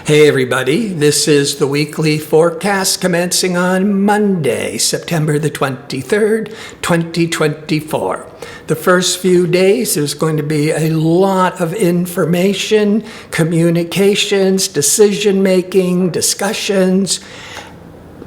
Hey everybody, this is the weekly forecast commencing on Monday, September the 23rd, 2024. The first few days there's going to be a lot of information, communications, decision-making, discussions,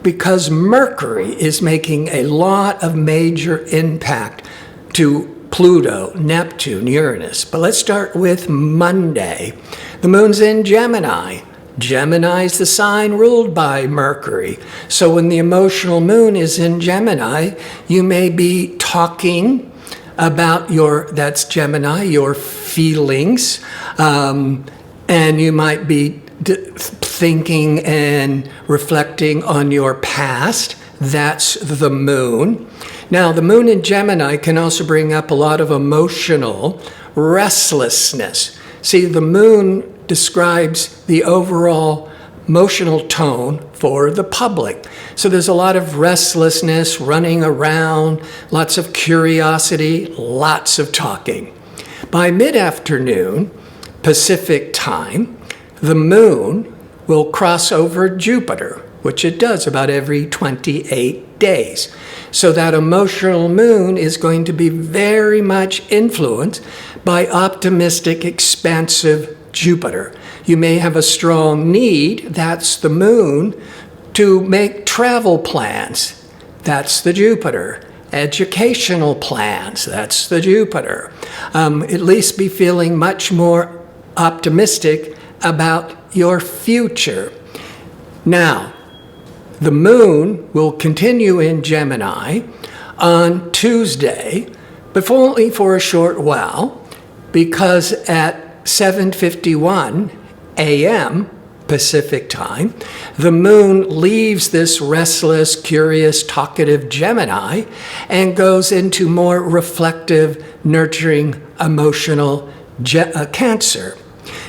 because Mercury is making a lot of major impact to Pluto, Neptune, Uranus. But let's start with Monday. The moon's in Gemini. Gemini is the sign ruled by Mercury. So when the emotional moon is in Gemini, you may be talking about that's Gemini, your feelings, and you might be thinking and reflecting on your past. That's the moon. Now, the moon in Gemini can also bring up a lot of emotional restlessness. See, the moon describes the overall emotional tone for the public. So there's a lot of restlessness, running around, lots of curiosity, lots of talking. By mid-afternoon, Pacific time, the moon will cross over Jupiter, which it does about every 28 days. So that emotional moon is going to be very much influenced by optimistic, expansive Jupiter. You may have a strong need, that's the moon, to make travel plans. That's the Jupiter. Educational plans, that's the Jupiter. At least be feeling much more optimistic about your future. Now, the moon will continue in Gemini on Tuesday, but only for a short while, because at 7:51 a.m. Pacific time, the moon leaves this restless, curious, talkative Gemini and goes into more reflective, nurturing, emotional Cancer.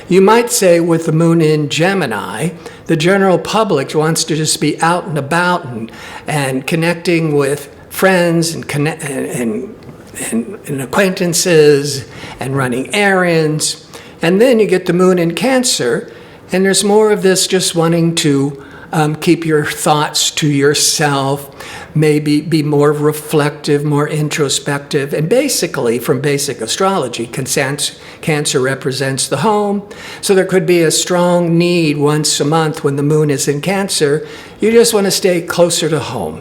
You might say with the moon in Gemini, the general public wants to just be out and about and connecting with friends and acquaintances and running errands. And then you get the moon in Cancer, and there's more of this just wanting to keep your thoughts to yourself, maybe be more reflective, more introspective. And basically, from basic astrology, Cancer represents the home. So there could be a strong need once a month when the moon is in Cancer. You just want to stay closer to home.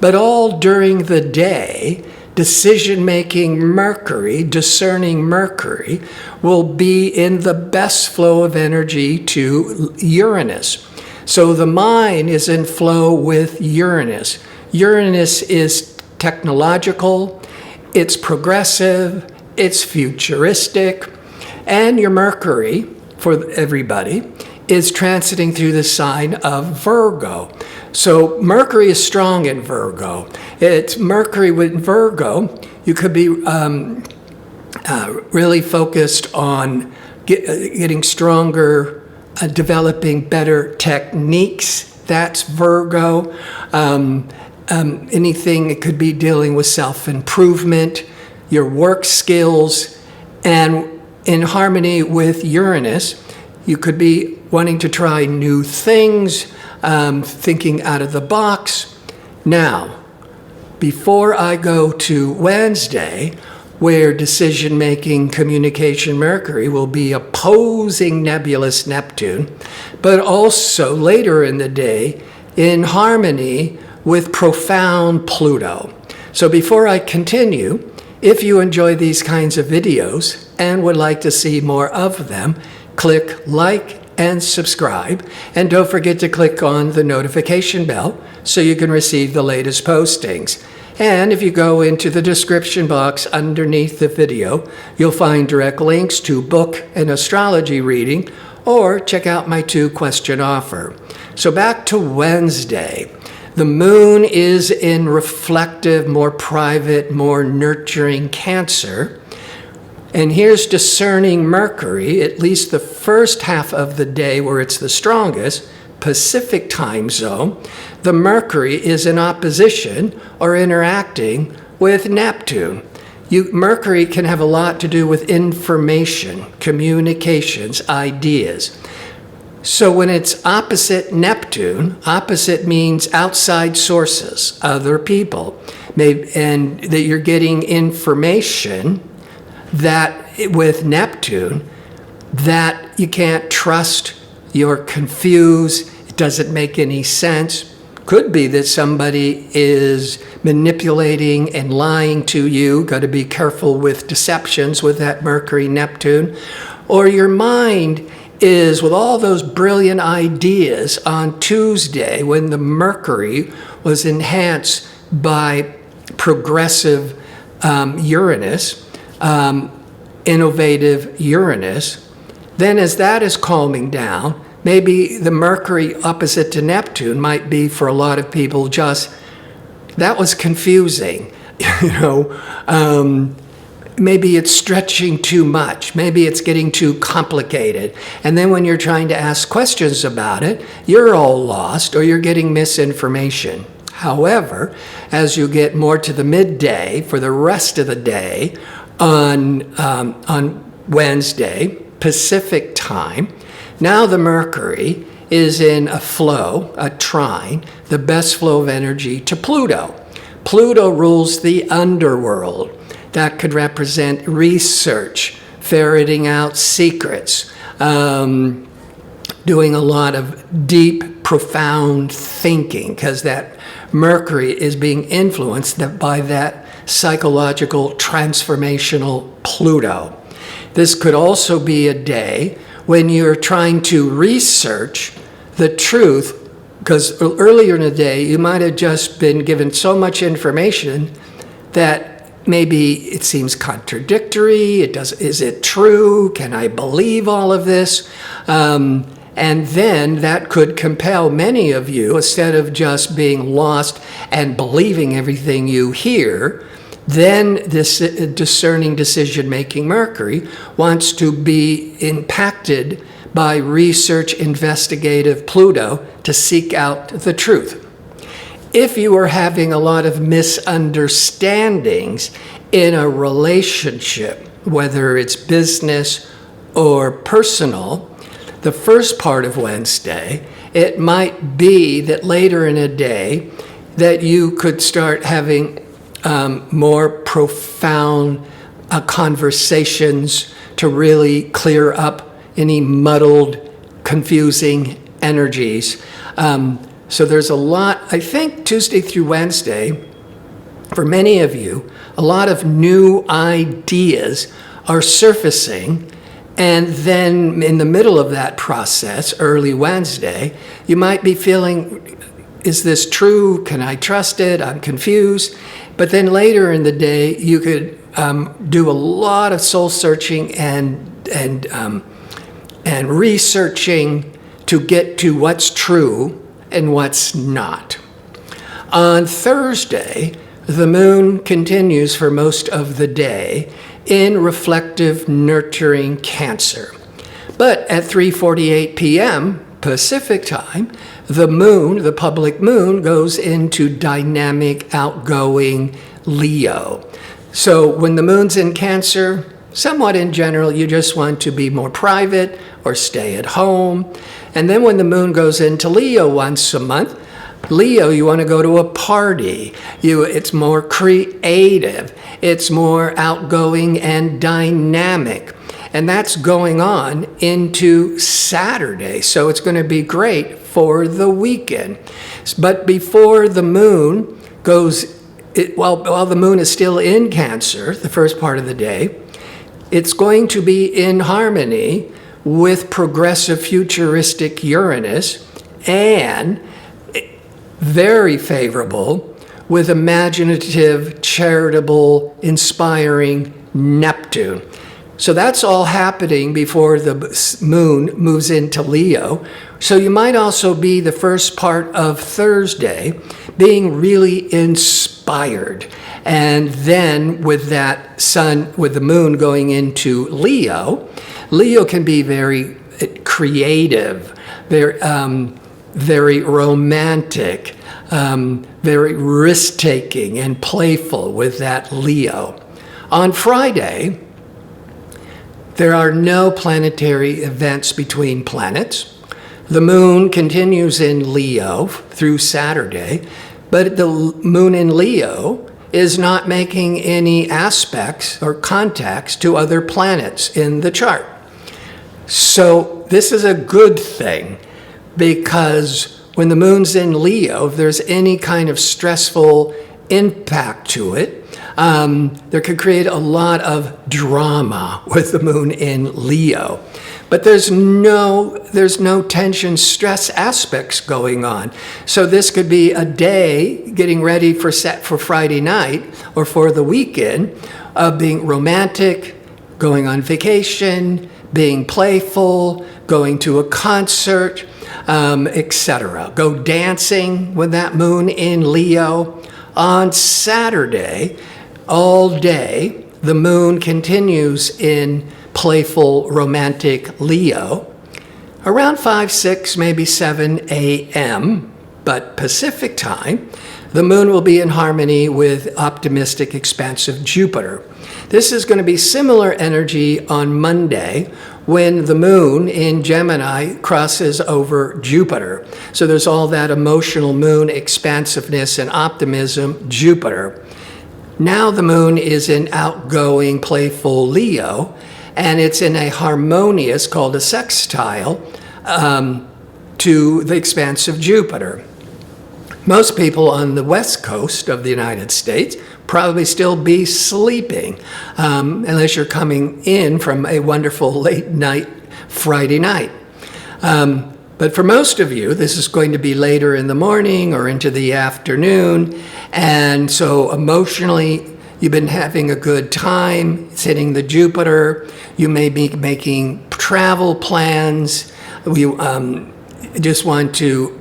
But all during the day, decision-making Mercury, discerning Mercury, will be in the best flow of energy to Uranus. So the mind is in flow with Uranus. Uranus is technological, it's progressive, it's futuristic, and your Mercury, for everybody, is transiting through the sign of Virgo. So Mercury is strong in Virgo. It's Mercury with Virgo. You could be really focused on getting stronger, developing better techniques. That's Virgo. Anything, it could be dealing with self-improvement, your work skills, and in harmony with Uranus, you could be wanting to try new things, thinking out of the box. Now, before I go to Wednesday, where decision-making, communication Mercury will be opposing nebulous Neptune, but also later in the day in harmony with profound Pluto. So before I continue, if you enjoy these kinds of videos and would like to see more of them, click like and subscribe, and don't forget to click on the notification bell so you can receive the latest postings. And if you go into the description box underneath the video, you'll find direct links to book an astrology reading or check out my 2-question offer. So back to Wednesday. The moon is in reflective, more private, more nurturing Cancer. And here's discerning Mercury, at least the first half of the day where it's the strongest, Pacific time zone. The Mercury is in opposition or interacting with Neptune. Mercury can have a lot to do with information, communications, ideas. So when it's opposite Neptune, opposite means outside sources, other people, and that you're getting information that with Neptune that you can't trust, you're confused, it doesn't make any sense. Could be that somebody is manipulating and lying to you. Got to be careful with deceptions with that Mercury Neptune. Or your mind is with all those brilliant ideas on Tuesday when the Mercury was enhanced by progressive Uranus, innovative Uranus. Then as that is calming down, maybe the Mercury opposite to Neptune might be for a lot of people just, that was confusing, maybe it's stretching too much. Maybe it's getting too complicated. And then when you're trying to ask questions about it, you're all lost or you're getting misinformation. However, as you get more to the midday for the rest of the day on Wednesday, Pacific time, now the Mercury is in a flow, a trine, the best flow of energy to Pluto. Pluto rules the underworld. That could represent research, ferreting out secrets, doing a lot of deep, profound thinking, because that Mercury is being influenced by that psychological, transformational Pluto. This could also be a day when you're trying to research the truth, because earlier in the day, you might have just been given so much information that maybe it seems contradictory. Is it true? Can I believe all of this? And then that could compel many of you, instead of just being lost and believing everything you hear, then this discerning decision-making Mercury wants to be impacted by research investigative Pluto to seek out the truth. If you are having a lot of misunderstandings in a relationship, whether it's business or personal, the first part of Wednesday, it might be that later in a day that you could start having more profound conversations to really clear up any muddled, confusing energies. So there's a lot, I think Tuesday through Wednesday, for many of you, a lot of new ideas are surfacing. And then in the middle of that process, early Wednesday, you might be feeling, is this true? Can I trust it? I'm confused. But then later in the day, you could do a lot of soul searching and researching to get to what's true and what's not. On Thursday, the moon continues for most of the day in reflective, nurturing Cancer. But at 3:48 p.m. Pacific time, the moon, the public moon, goes into dynamic, outgoing Leo. So when the moon's in Cancer, somewhat in general, you just want to be more private or stay at home. And then when the moon goes into Leo once a month, Leo, you want to go to a party. It's more creative. It's more outgoing and dynamic. And that's going on into Saturday. So it's going to be great for the weekend. But before the moon goes, while the moon is still in Cancer, the first part of the day, it's going to be in harmony with progressive futuristic Uranus and very favorable with imaginative, charitable, inspiring Neptune. So that's all happening before the moon moves into Leo. So you might also be the first part of Thursday being really inspired. And then with that sun, with the moon going into Leo, Leo can be very creative, very romantic, very risk-taking and playful with that Leo. On Friday, there are no planetary events between planets. The moon continues in Leo through Saturday, but the moon in Leo is not making any aspects or contacts to other planets in the chart. So this is a good thing, because when the moon's in Leo, if there's any kind of stressful impact to it, there could create a lot of drama with the moon in Leo. But there's no tension, stress aspects going on. So this could be a day getting ready for Friday night or for the weekend of being romantic, going on vacation, being playful, going to a concert, etc. Go dancing with that moon in Leo. On Saturday, all day, the moon continues in playful, romantic Leo. Around 5, 6, maybe 7 a.m., but Pacific time, the moon will be in harmony with optimistic, expansive Jupiter. This is going to be similar energy on Monday when the moon in Gemini crosses over Jupiter. So there's all that emotional moon expansiveness and optimism, Jupiter. Now the moon is in outgoing, playful Leo, and it's in a harmonious, called a sextile, to the expansive Jupiter. Most people on the west coast of the United States probably still be sleeping, unless you're coming in from a wonderful late night Friday night. But for most of you, this is going to be later in the morning or into the afternoon. And so emotionally, you've been having a good time. It's hitting the Jupiter. You may be making travel plans. You just want to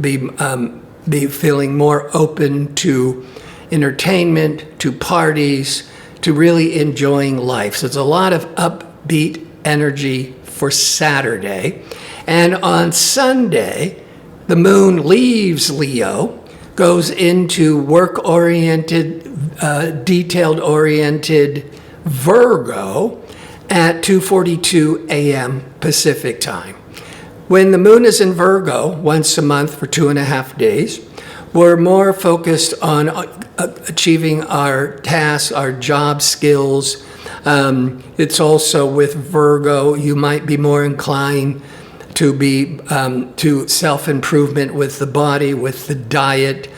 be feeling more open to entertainment, to parties, to really enjoying life. So it's a lot of upbeat energy for Saturday. And on Sunday, the moon leaves Leo, goes into work-oriented, detailed-oriented Virgo at 2:42 a.m. Pacific time. When the moon is in Virgo once a month for 2.5 days, we're more focused on achieving our tasks, our job skills. It's also with Virgo, you might be more inclined to be to self-improvement with the body, with the diet.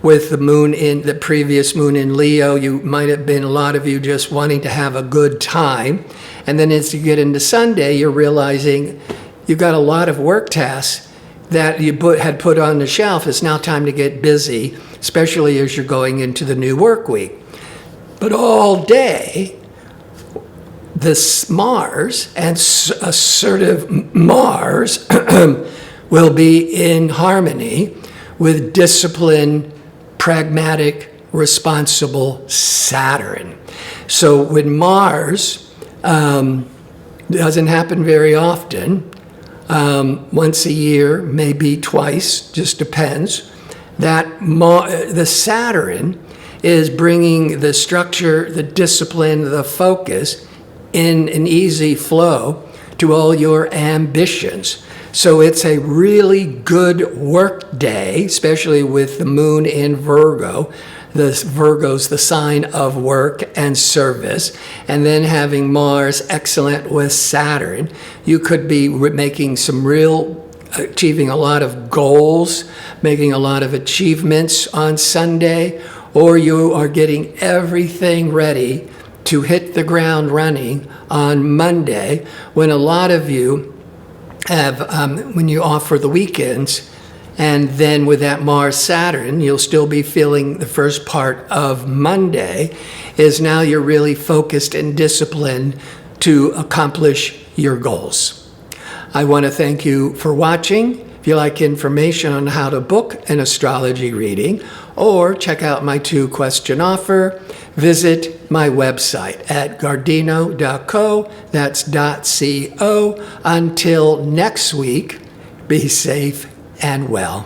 With the moon in the previous moon in Leo, you might have been, a lot of you, just wanting to have a good time. And then as you get into Sunday, you're realizing you've got a lot of work tasks that you had put on the shelf. It's now time to get busy, especially as you're going into the new work week. But all day, this Mars, and assertive Mars, will be in harmony with disciplined, pragmatic, responsible Saturn. So when Mars doesn't happen very often, once a year, maybe twice, just depends, that the Saturn is bringing the structure, the discipline, the focus in an easy flow to all your ambitions. So it's a really good work day, especially with the moon in Virgo. Virgo's the sign of work and service. And then having Mars excellent with Saturn, you could be making some achieving a lot of goals, making a lot of achievements on Sunday, or you are getting everything ready to hit the ground running on Monday, when a lot of you have, when you off for the weekends, and then with that Mars-Saturn, you'll still be feeling the first part of Monday, is now you're really focused and disciplined to accomplish your goals. I want to thank you for watching. If you like information on how to book an astrology reading or check out my 2-question offer, visit my website at gardino.co. That's .co. Until next week, be safe and well.